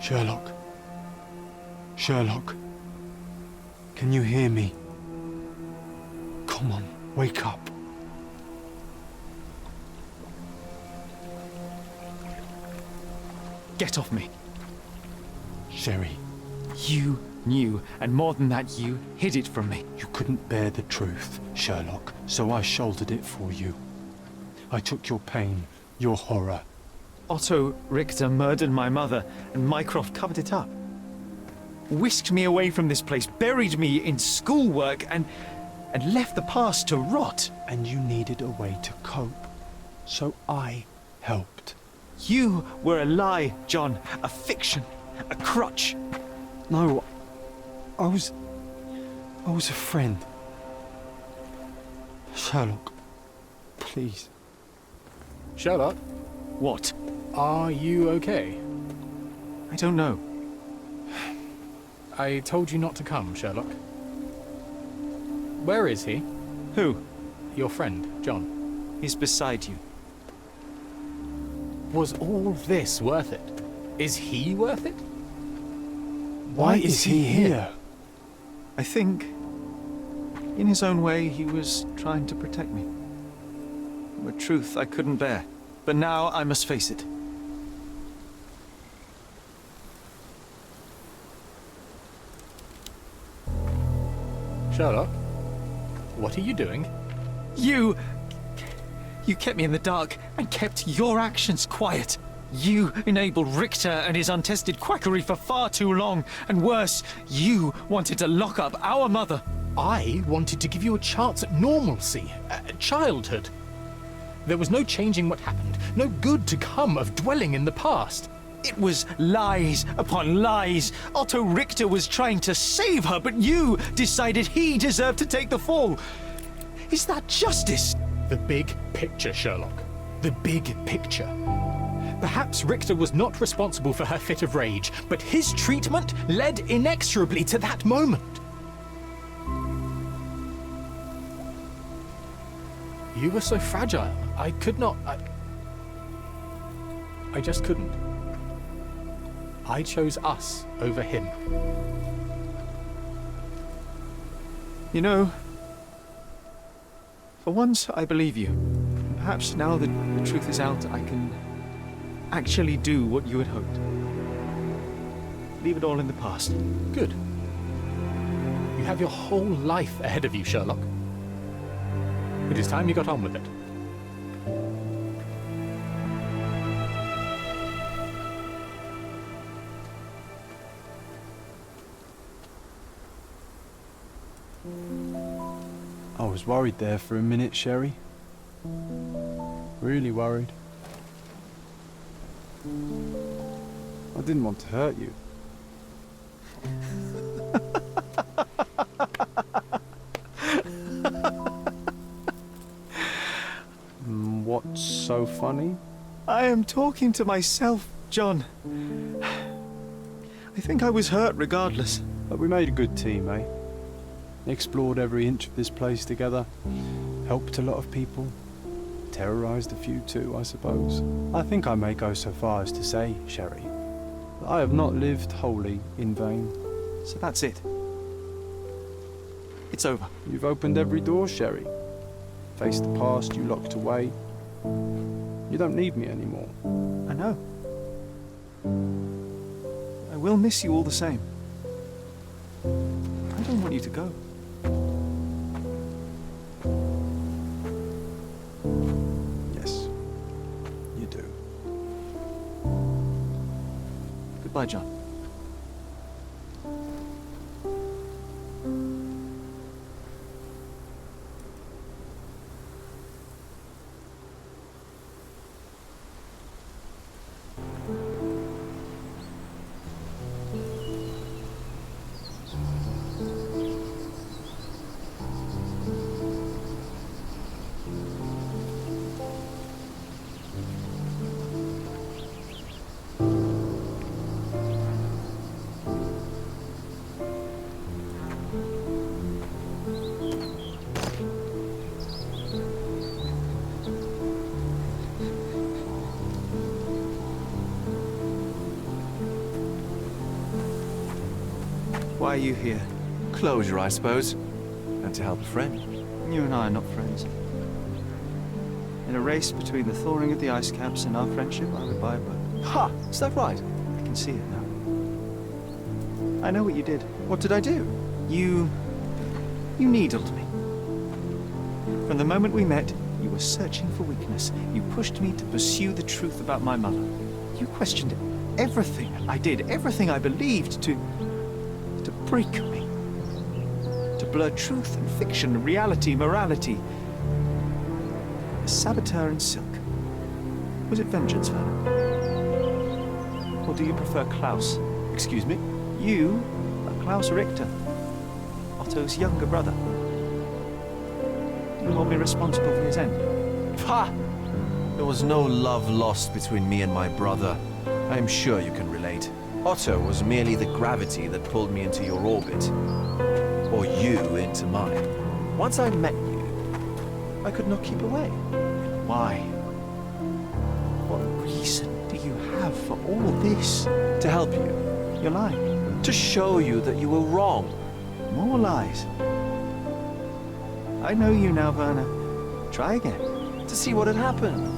Sherlock. Sherlock. Can you hear me? Come on, wake up. Get off me. Sherry, You knew, and more than that, you hid it from me. you couldn't bear the truth, Sherlock, so I shouldered it for you. I took your pain, your horror. Otto Richter murdered my mother, and Mycroft covered it up. Whisked me away from this place, buried me in schoolwork, and left the past to rot. And you needed a way to cope, so I helped. You were a lie, John, a fiction, a crutch. No, I was a friend. Sherlock, please. Sherlock, What? are you okay? I don't know. I told you not to come, Sherlock. Where is he? Who? Your friend, John. He's beside you. Was all this worth it? Is he worth it? Why is he here? I think, in his own way, he was trying to protect me. A truth I couldn't bear. But now I must face it. Sherlock, what are you doing? You kept me in the dark and kept your actions quiet. You enabled Richter and his untested quackery for far too long. And worse, you wanted to lock up our mother. I wanted to give you a chance at normalcy, childhood. There was no changing what happened, no good to come of dwelling in the past. It was lies upon lies. Otto Richter was trying to save her, but you decided he deserved to take the fall. Is that justice? The big picture, Sherlock. The big picture. Perhaps Richter was not responsible for her fit of rage, but his treatment led inexorably to that moment. You were so fragile. I could not... I just couldn't. I chose us over him. You know, for once I believe you. Perhaps now that the truth is out, I can actually do what you had hoped. Leave it all in the past. Good. You have your whole life ahead of you, Sherlock. It is time you got on with it. I was worried there for a minute, Sherry. Really worried. I didn't want to hurt you. What's so funny? I am talking to myself, John. I think I was hurt regardless. But we made a good team, eh? Explored every inch of this place together. Helped a lot of people. Terrorized a few too, I suppose. I think I may go so far as to say, Sherry, that I have not lived wholly in vain. So that's it. It's over. You've opened every door, Sherry. Faced the past you locked away. You don't need me anymore. I know. I will miss you all the same. I don't want you to go. Yes, you do. Goodbye, John. Why are you here? Closure, I suppose. And to help a friend. You and I are not friends. In a race between the thawing of the ice caps and our friendship, I would buy a boat. Ha! Is that right? I can see it now. I know what you did. What did I do? You needled me. From the moment we met, you were searching for weakness. You pushed me to pursue the truth about my mother. You questioned everything I did, everything I believed, to break me. To blur truth and fiction, reality, morality. A saboteur in silk. Was it vengeance, Werner? Or do you prefer Klaus? Excuse me? You are Klaus Richter, Otto's younger brother. Do you hold me responsible for his end? Ha! There was no love lost between me and my brother. I am sure you can relate. Otto was merely the gravity that pulled me into your orbit. Or you into mine. Once I met you, I could not keep away. Why? What reason do you have for all this? To help you. You're lying. To show you that you were wrong. More lies. I know you now, Werner. Try again. To see what had happened.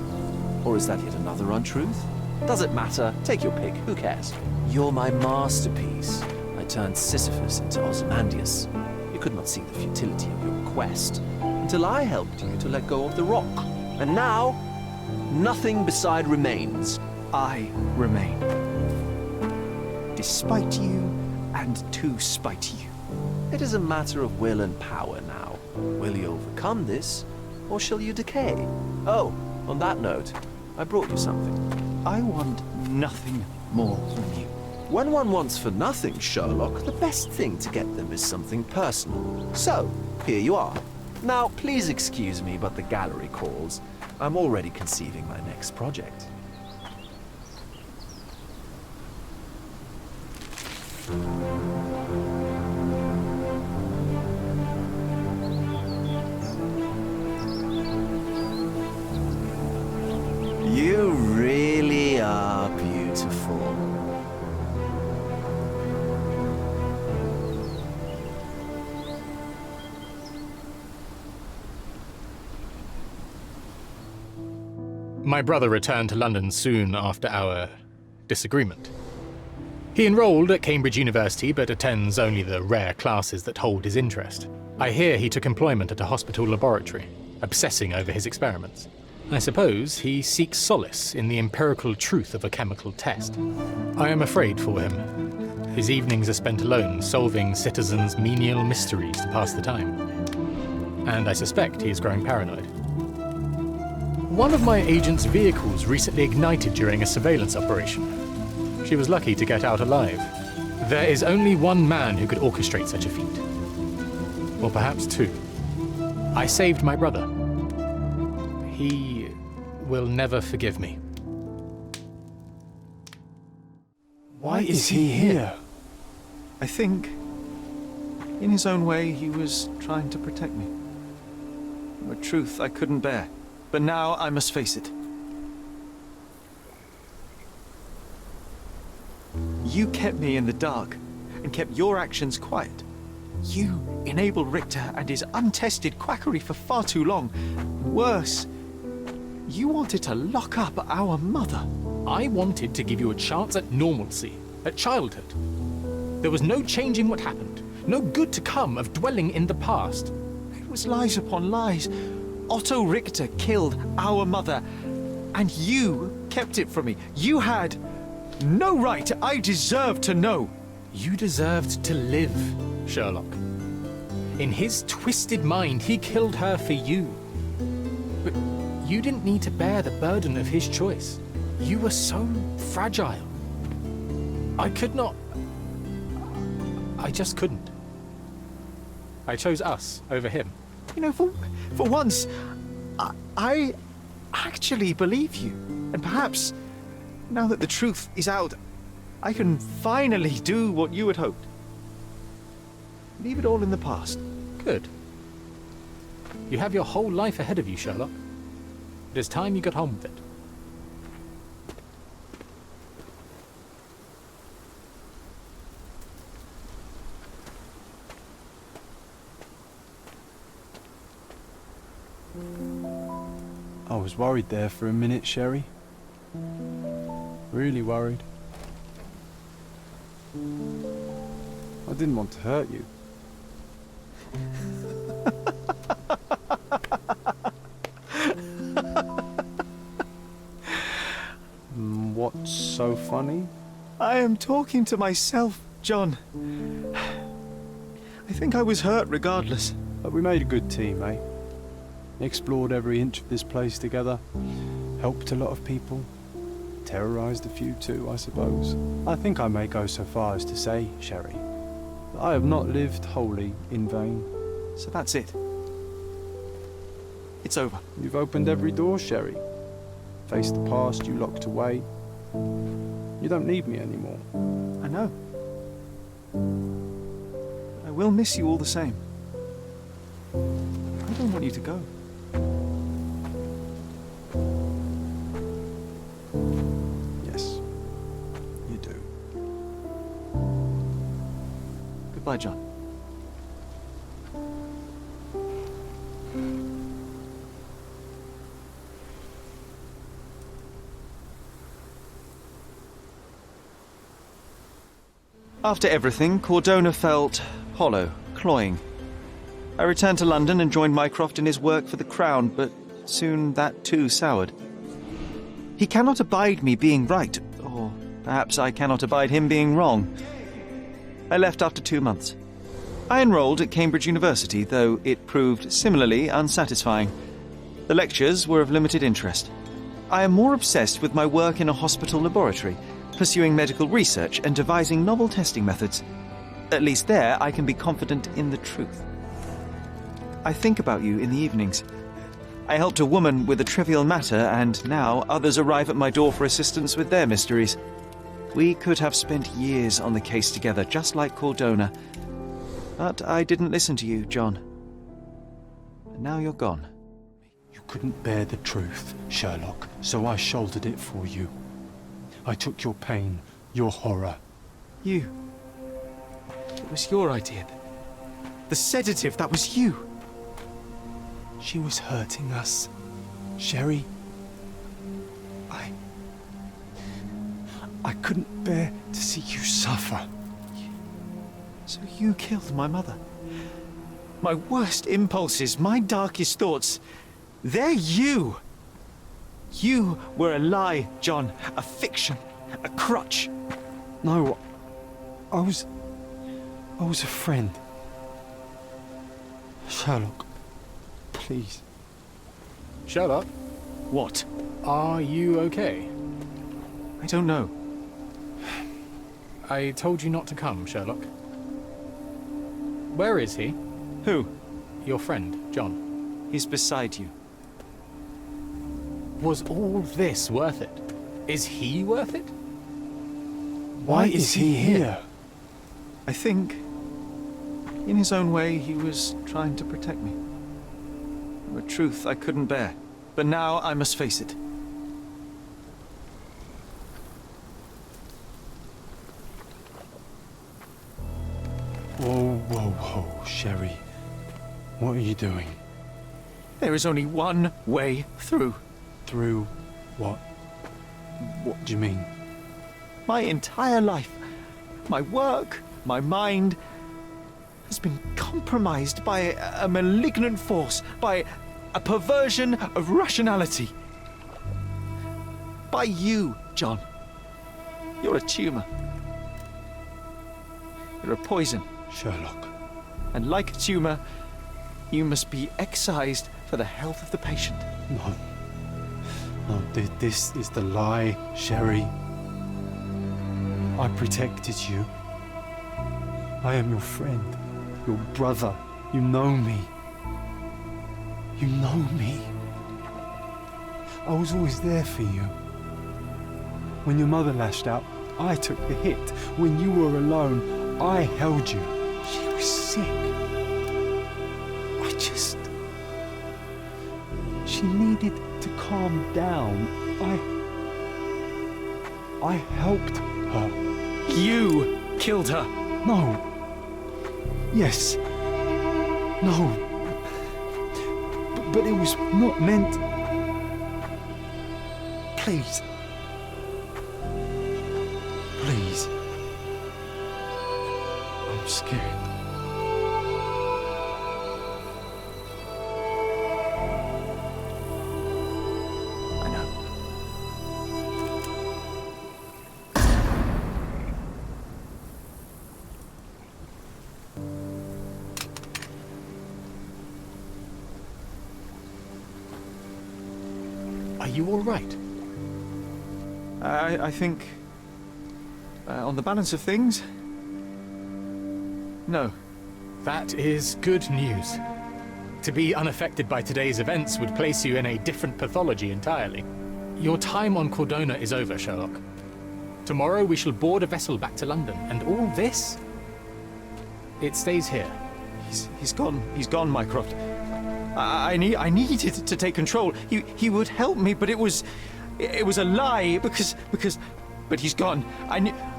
Or is that yet another untruth? Does it matter? Take your pick. Who cares? You're my masterpiece. I turned Sisyphus into Ozymandias. You could not see the futility of your quest until I helped you to let go of the rock. And now, nothing beside remains. I remain. Despite you and to spite you. It is a matter of will and power now. Will you overcome this, or shall you decay? Oh, on that note, I brought you something. I want nothing more from you. When one wants for nothing, Sherlock, the best thing to get them is something personal. So, here you are. Now, please excuse me, but the gallery calls. I'm already conceiving my next project. You really are beautiful. My brother returned to London soon after our disagreement. He enrolled at Cambridge University but attends only the rare classes that hold his interest. I hear he took employment at a hospital laboratory, obsessing over his experiments. I suppose he seeks solace in the empirical truth of a chemical test. I am afraid for him. His evenings are spent alone, solving citizens' menial mysteries to pass the time. And I suspect he is growing paranoid. One of my agent's vehicles recently ignited during a surveillance operation. She was lucky to get out alive. There is only one man who could orchestrate such a feat. Or perhaps two. I saved my brother. He will never forgive me. Why is he here? I think, in his own way, he was trying to protect me. A truth I couldn't bear. But now I must face it. You kept me in the dark and kept your actions quiet. You enabled Richter and his untested quackery for far too long. Worse, you wanted to lock up our mother. I wanted to give you a chance at normalcy, at childhood. There was no changing what happened, no good to come of dwelling in the past. It was lies upon lies. Otto Richter killed our mother, and you kept it from me. You had no right. I deserved to know. You deserved to live, Sherlock. In his twisted mind, he killed her for you. But you didn't need to bear the burden of his choice. You were so fragile. I could not... I just couldn't. I chose us over him. You know, for once, I actually believe you. And perhaps, now that the truth is out, I can finally do what you had hoped. Leave it all in the past. Good. You have your whole life ahead of you, Sherlock. It is time you got on with it. was worried there for a minute, Sherry. Really worried. I didn't want to hurt you. What's so funny? I am talking to myself, John. I think I was hurt regardless. But we made a good team, eh? Explored every inch of this place together. Helped a lot of people. Terrorized a few too, I suppose. I think I may go so far as to say, Sherry, that I have not lived wholly in vain. So that's it. It's over. You've opened every door, Sherry. Faced the past you locked away. You don't need me anymore. I know. I will miss you all the same. I don't want you to go. Yes, you do. Goodbye, John. After everything, Cordona felt hollow, cloying. I returned to London and joined Mycroft in his work for the Crown, but soon that too soured. He cannot abide me being right, or perhaps I cannot abide him being wrong. I left after 2 months. I enrolled at Cambridge University, though it proved similarly unsatisfying. The lectures were of limited interest. I am more obsessed with my work in a hospital laboratory, pursuing medical research and devising novel testing methods. At least there, I can be confident in the truth. I think about you in the evenings. I helped a woman with a trivial matter, and now others arrive at my door for assistance with their mysteries. We could have spent years on the case together, just like Cordona. But I didn't listen to you, John. And now you're gone. You couldn't bear the truth, Sherlock, so I shouldered it for you. I took your pain, your horror. You. It was your idea. The sedative, that was you. She was hurting us, Sherry. I couldn't bear to see you suffer. So you killed my mother. My worst impulses, my darkest thoughts, they're you. You were a lie, John, a fiction, a crutch. No, I was a friend. Sherlock, please. Sherlock, What? are you okay? I don't know. I told you not to come, Sherlock. Where is he? Who? Your friend, John. He's beside you. Was all this worth it? Is he worth it? Why is he here? I think, in his own way, he was trying to protect me. A truth I couldn't bear. But now I must face it. Whoa, Sherry. What are you doing? There is only one way through. Through what? What do you mean? My entire life, my work, my mind, has been compromised by a malignant force, by a perversion of rationality. By you, John. You're a tumor. You're a poison. Sherlock. And like a tumor, you must be excised for the health of the patient. No, this is the lie, Sherry. I protected you. I am your friend, your brother. You know me. You know me. I was always there for you. When your mother lashed out, I took the hit. When you were alone, I held you. She was sick. She needed to calm down. I helped her. You killed her. No. Yes. No. But it was not meant. Please. Please. I'm scared. I know. Are you all right? I think, on the balance of things, no. That is good news. To be unaffected by today's events would place you in a different pathology entirely. Your time on Cordona is over, Sherlock. Tomorrow we shall board a vessel back to London, and all this? It stays here. He's gone, Mycroft. I needed to take control. He would help me, but it was a lie but he's gone.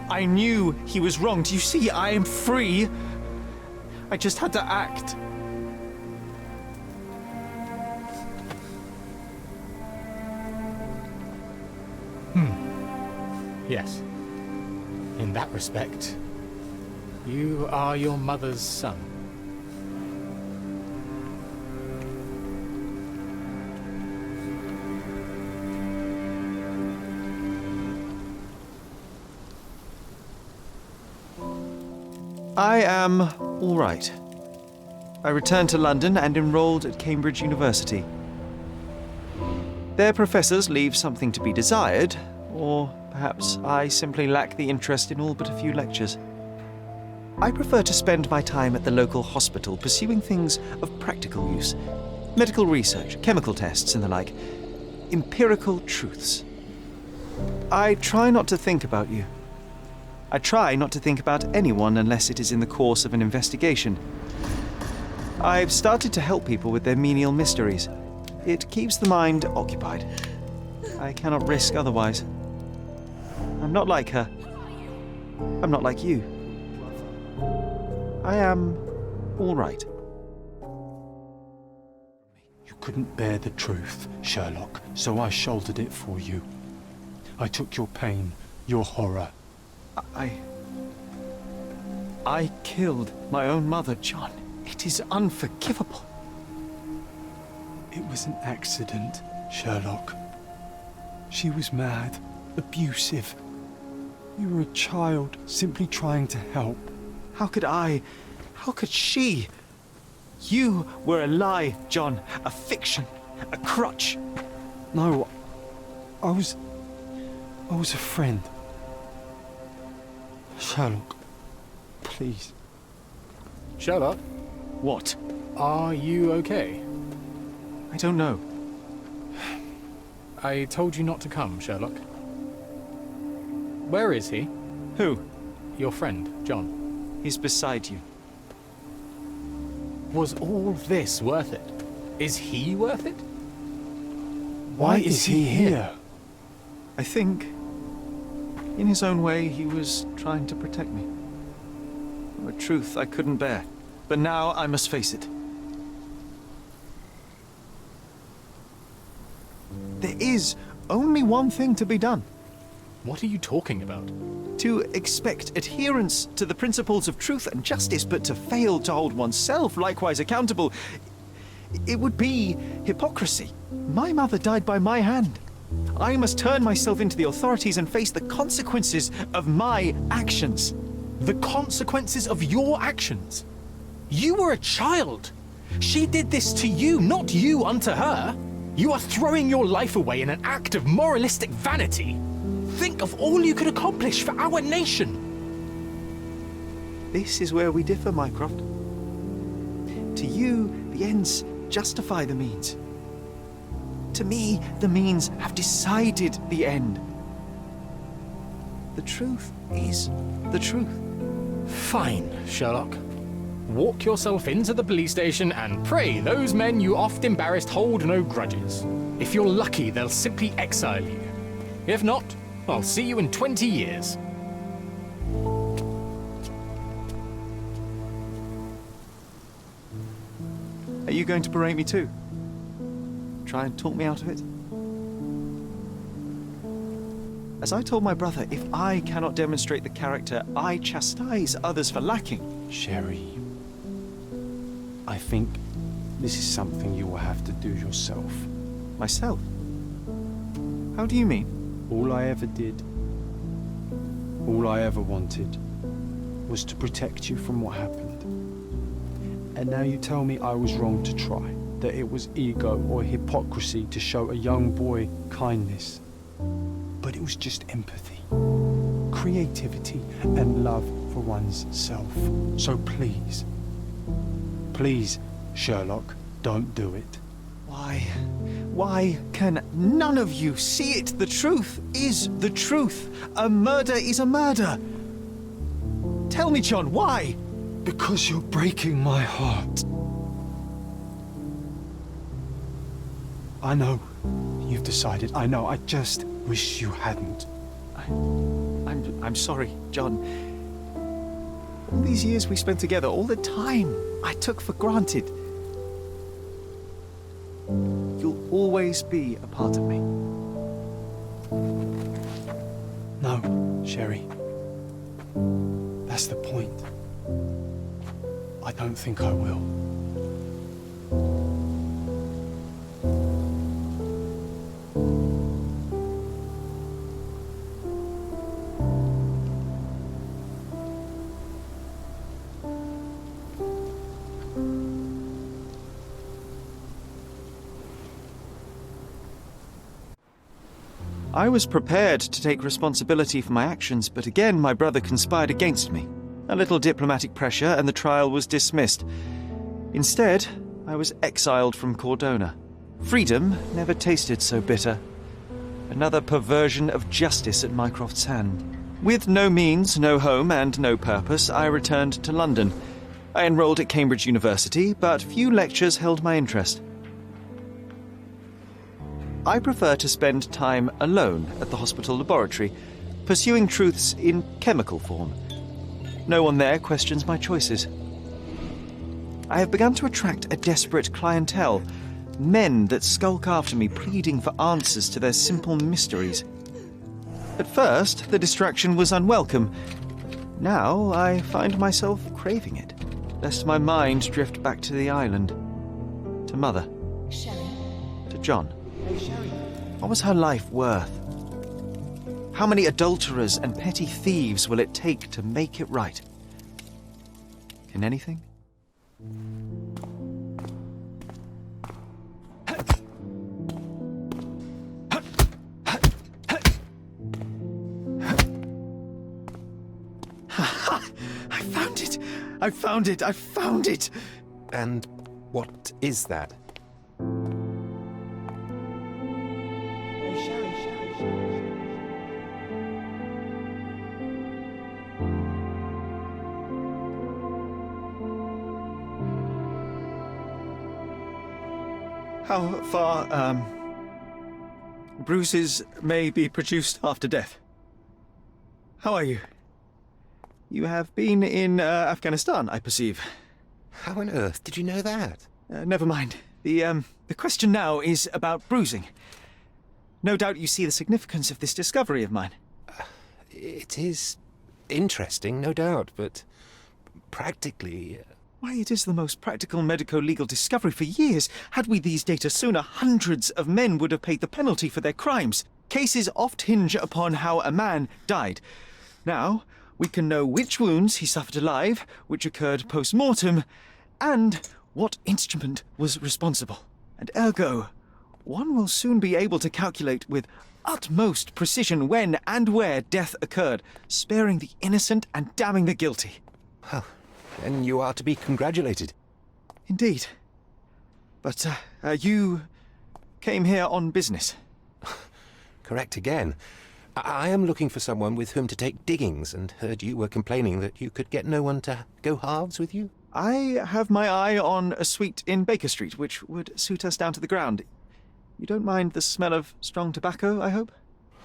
I knew he was wrong. Do you see? I am free. I just had to act. Yes. In that respect, you are your mother's son. I am all right. I returned to London and enrolled at Cambridge University. Their professors leave something to be desired, or perhaps I simply lack the interest in all but a few lectures. I prefer to spend my time at the local hospital pursuing things of practical use. Medical research, chemical tests and the like. Empirical truths. I try not to think about you. I try not to think about anyone unless it is in the course of an investigation. I've started to help people with their menial mysteries. It keeps the mind occupied. I cannot risk otherwise. I'm not like her. I'm not like you. I am all right. You couldn't bear the truth, Sherlock, so I shouldered it for you. I took your pain, your horror. I killed my own mother, John. It is unforgivable. It was an accident, Sherlock. She was mad, abusive. You were a child, simply trying to help. How could I? How could she? You were a lie, John. A fiction. A crutch. No, I was a friend. Sherlock, please. Sherlock, What? are you okay? I don't know. I told you not to come, Sherlock. Where is he? Who? Your friend, John. He's beside you. Was all this worth it? Is he worth it? Why is he here? I think, in his own way, he was trying to protect me. A truth I couldn't bear. But now I must face it. There is only one thing to be done. What are you talking about? To expect adherence to the principles of truth and justice, but to fail to hold oneself likewise accountable, it would be hypocrisy. My mother died by my hand. I must turn myself into the authorities and face the consequences of my actions. The consequences of your actions? You were a child. She did this to you, not you unto her. You are throwing your life away in an act of moralistic vanity. Think of all you could accomplish for our nation. This is where we differ, Mycroft. To you, the ends justify the means. To me, the means have decided the end. The truth is the truth. Fine, Sherlock. Walk yourself into the police station and pray those men you oft embarrassed hold no grudges. If you're lucky, they'll simply exile you. If not, I'll see you in 20 years. Are you going to berate me too? Try and talk me out of it? As I told my brother, if I cannot demonstrate the character I chastise others for lacking... Sherry, I think this is something you will have to do yourself. Myself? How do you mean? All I ever did, all I ever wanted, was to protect you from what happened. And now you tell me I was wrong to try, that it was ego or hypocrisy to show a young boy kindness. But it was just empathy, creativity, and love for one's self. So please, please, Sherlock, don't do it. Why can none of you see it? The truth is the truth. A murder is a murder. Tell me, John, why? Because you're breaking my heart. I know you've decided. I know. I just wish you hadn't. I'm sorry, John. All these years we spent together, all the time I took for granted. You'll always be a part of me. No, Sherry. That's the point. I don't think I will. I was prepared to take responsibility for my actions, but again my brother conspired against me. A little diplomatic pressure and the trial was dismissed. Instead, I was exiled from Cordona. Freedom never tasted so bitter. Another perversion of justice at Mycroft's hand. With no means, no home, and no purpose, I returned to London. I enrolled at Cambridge University, but few lectures held my interest. I prefer to spend time alone at the hospital laboratory, pursuing truths in chemical form. No one there questions my choices. I have begun to attract a desperate clientele, men that skulk after me pleading for answers to their simple mysteries. At first, the distraction was unwelcome. Now I find myself craving it, lest my mind drift back to the island, to Mother, to John. What was her life worth? How many adulterers and petty thieves will it take to make it right? Can anything? I found it! I found it! I found it! And what is that? How far, bruises may be produced after death. How are you? You have been in Afghanistan, I perceive. How on earth did you know that? Never mind. The question now is about bruising. No doubt you see the significance of this discovery of mine. It is interesting, no doubt, but practically... Why, it is the most practical medico-legal discovery for years. Had we these data sooner, hundreds of men would have paid the penalty for their crimes. Cases oft hinge upon how a man died. Now, we can know which wounds he suffered alive, which occurred post-mortem, and what instrument was responsible. And ergo, one will soon be able to calculate with utmost precision when and where death occurred, sparing the innocent and damning the guilty. Well, then you are to be congratulated. Indeed. But, you came here on business. Correct again. I am looking for someone with whom to take diggings, and heard you were complaining that you could get no one to go halves with you. I have my eye on a suite in Baker Street, which would suit us down to the ground. You don't mind the smell of strong tobacco, I hope?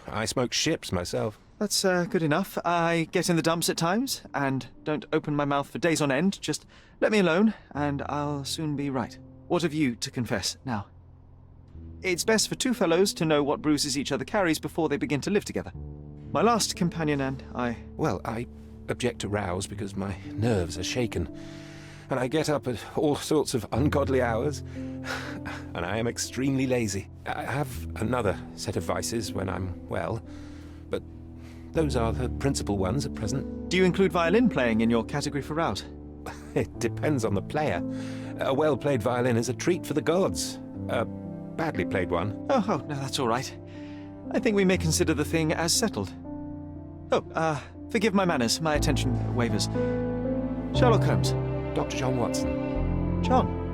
I smoke ships myself. That's good enough. I get in the dumps at times, and don't open my mouth for days on end. Just let me alone, and I'll soon be right. What have you to confess now? It's best for two fellows to know what bruises each other carries before they begin to live together. My last companion and I... Well, I object to rows because my nerves are shaken. And I get up at all sorts of ungodly hours. And I am extremely lazy. I have another set of vices when I'm well. But those are the principal ones at present. Do you include violin playing in your category for rout? It depends on the player. A well-played violin is a treat for the gods. A badly played one. Oh, no, that's all right. I think we may consider the thing as settled. Oh, forgive my manners. My attention wavers. Sherlock Holmes. Dr. John Watson. John.